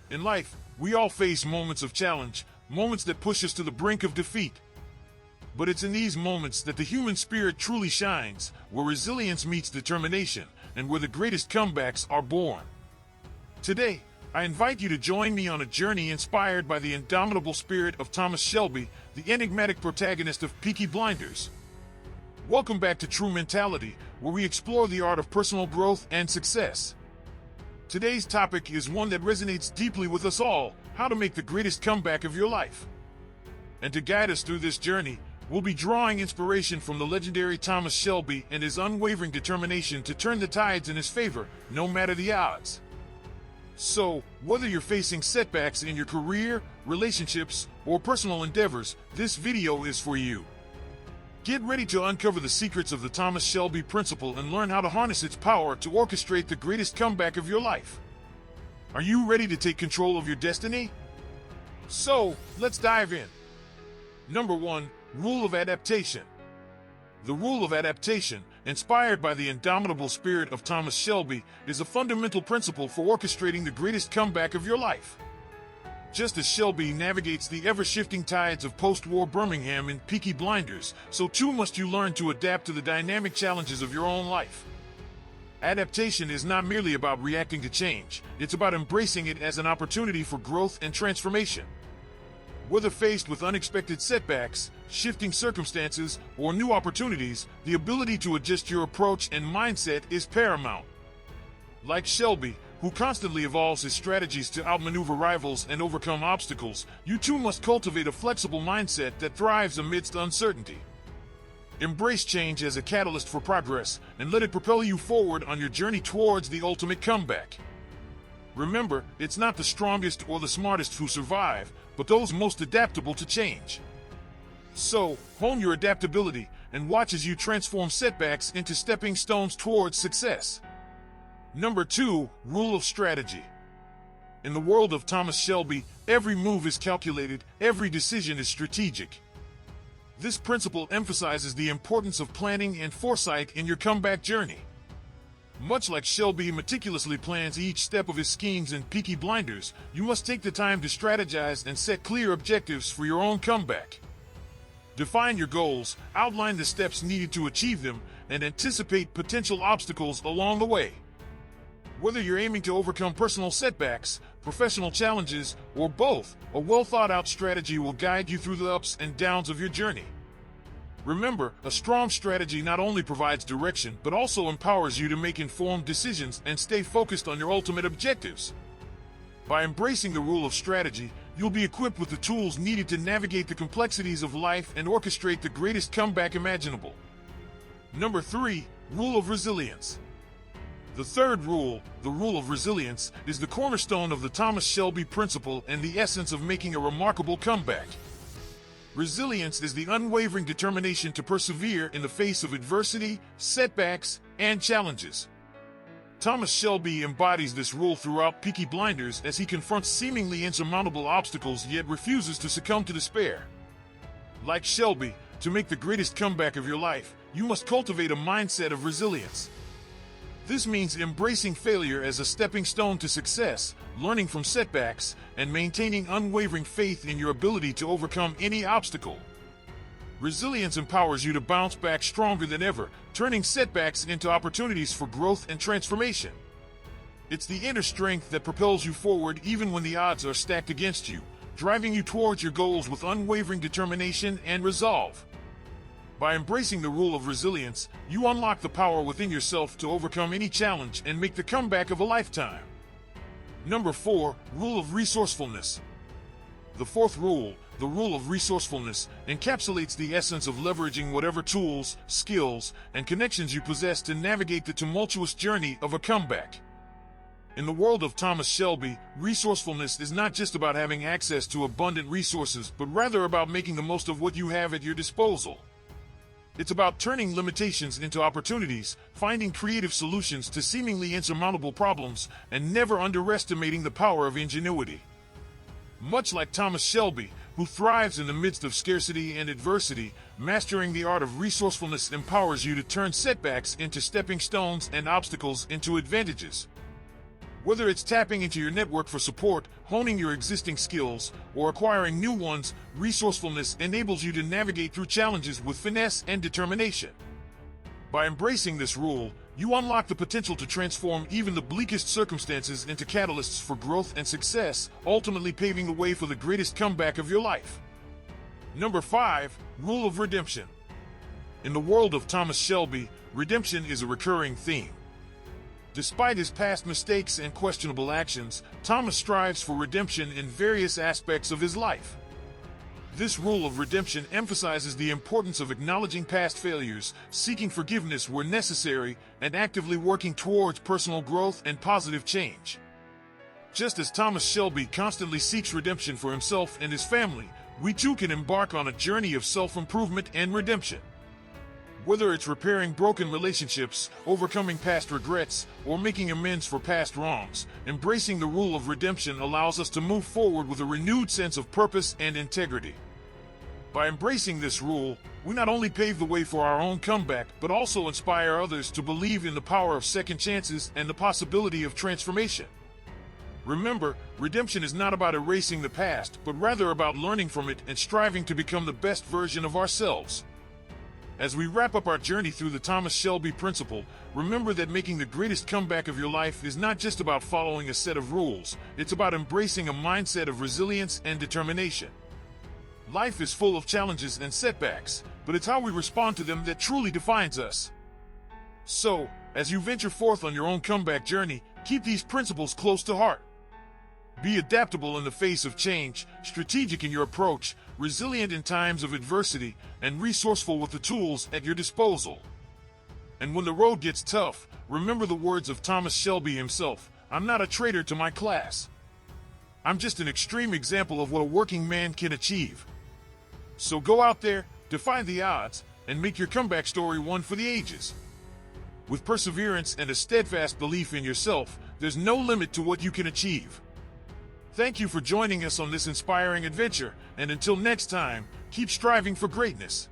In life, we all face moments of challenge, moments that push us to the brink of defeat. But it's in these moments that the human spirit truly shines, where resilience meets determination, and where the greatest comebacks are born. Today, I invite you to join me on a journey inspired by the indomitable spirit of Thomas Shelby, the enigmatic protagonist of Peaky Blinders. Welcome back to True Mentality, where we explore the art of personal growth and success. Today's topic is one that resonates deeply with us all: how to make the greatest comeback of your life. And to guide us through this journey, we'll be drawing inspiration from the legendary Thomas Shelby and his unwavering determination to turn the tides in his favor, no matter the odds. So, whether you're facing setbacks in your career, relationships, or personal endeavors, this video is for you. Get ready to uncover the secrets of the Thomas Shelby Principle and learn how to harness its power to orchestrate the greatest comeback of your life. Are you ready to take control of your destiny? So, let's dive in. Number 1. Rule of adaptation. The rule of adaptation, inspired by the indomitable spirit of Thomas Shelby, is a fundamental principle for orchestrating the greatest comeback of your life. Just as Shelby navigates the ever-shifting tides of post-war Birmingham in Peaky Blinders, so too must you learn to adapt to the dynamic challenges of your own life. Adaptation is not merely about reacting to change, it's about embracing it as an opportunity for growth and transformation. Whether faced with unexpected setbacks, shifting circumstances, or new opportunities, the ability to adjust your approach and mindset is paramount. Like Shelby, who constantly evolves his strategies to outmaneuver rivals and overcome obstacles, you too must cultivate a flexible mindset that thrives amidst uncertainty. Embrace change as a catalyst for progress, and let it propel you forward on your journey towards the ultimate comeback. Remember, it's not the strongest or the smartest who survive, but those most adaptable to change. So, hone your adaptability and watch as you transform setbacks into stepping stones towards success. Number 2. Rule of strategy. In the world of Thomas Shelby, every move is calculated, every decision is strategic. This principle emphasizes the importance of planning and foresight in your comeback journey. Much like Shelby meticulously plans each step of his schemes in Peaky Blinders, you must take the time to strategize and set clear objectives for your own comeback. Define your goals, outline the steps needed to achieve them, and anticipate potential obstacles along the way. Whether you're aiming to overcome personal setbacks, professional challenges, or both, a well-thought-out strategy will guide you through the ups and downs of your journey. Remember, a strong strategy not only provides direction but also empowers you to make informed decisions and stay focused on your ultimate objectives. By embracing the rule of strategy, you'll be equipped with the tools needed to navigate the complexities of life and orchestrate the greatest comeback imaginable. Number 3. Rule of resilience. The third rule, the rule of resilience, is the cornerstone of the Thomas Shelby Principle and the essence of making a remarkable comeback. Resilience is the unwavering determination to persevere in the face of adversity, setbacks, and challenges. Thomas Shelby embodies this rule throughout Peaky Blinders as he confronts seemingly insurmountable obstacles yet refuses to succumb to despair. Like Shelby, to make the greatest comeback of your life, you must cultivate a mindset of resilience. This means embracing failure as a stepping stone to success, learning from setbacks, and maintaining unwavering faith in your ability to overcome any obstacle. Resilience empowers you to bounce back stronger than ever, turning setbacks into opportunities for growth and transformation. It's the inner strength that propels you forward even when the odds are stacked against you, driving you towards your goals with unwavering determination and resolve. By embracing the rule of resilience, you unlock the power within yourself to overcome any challenge and make the comeback of a lifetime. Number 4. Rule of resourcefulness. The fourth rule, the rule of resourcefulness, encapsulates the essence of leveraging whatever tools, skills, and connections you possess to navigate the tumultuous journey of a comeback. In the world of Thomas Shelby, resourcefulness is not just about having access to abundant resources, but rather about making the most of what you have at your disposal. It's about turning limitations into opportunities, finding creative solutions to seemingly insurmountable problems, and never underestimating the power of ingenuity. Much like Thomas Shelby, who thrives in the midst of scarcity and adversity, mastering the art of resourcefulness empowers you to turn setbacks into stepping stones and obstacles into advantages. Whether it's tapping into your network for support, honing your existing skills, or acquiring new ones, resourcefulness enables you to navigate through challenges with finesse and determination. By embracing this rule, you unlock the potential to transform even the bleakest circumstances into catalysts for growth and success, ultimately paving the way for the greatest comeback of your life. Number 5. Rule of Redemption. In the world of Thomas Shelby, redemption is a recurring theme. Despite his past mistakes and questionable actions, Thomas strives for redemption in various aspects of his life. This rule of redemption emphasizes the importance of acknowledging past failures, seeking forgiveness where necessary, and actively working towards personal growth and positive change. Just as Thomas Shelby constantly seeks redemption for himself and his family, we too can embark on a journey of self-improvement and redemption. Whether it's repairing broken relationships, overcoming past regrets, or making amends for past wrongs, embracing the rule of redemption allows us to move forward with a renewed sense of purpose and integrity. By embracing this rule, we not only pave the way for our own comeback, but also inspire others to believe in the power of second chances and the possibility of transformation. Remember, redemption is not about erasing the past, but rather about learning from it and striving to become the best version of ourselves. As we wrap up our journey through the Thomas Shelby Principle, remember that making the greatest comeback of your life is not just about following a set of rules, it's about embracing a mindset of resilience and determination. Life is full of challenges and setbacks, but it's how we respond to them that truly defines us. So, as you venture forth on your own comeback journey, keep these principles close to heart. Be adaptable in the face of change, strategic in your approach, resilient in times of adversity, and resourceful with the tools at your disposal. And when the road gets tough, remember the words of Thomas Shelby himself, "I'm not a traitor to my class. I'm just an extreme example of what a working man can achieve." So go out there, defy the odds, and make your comeback story one for the ages. With perseverance and a steadfast belief in yourself, there's no limit to what you can achieve. Thank you for joining us on this inspiring adventure, and until next time, keep striving for greatness.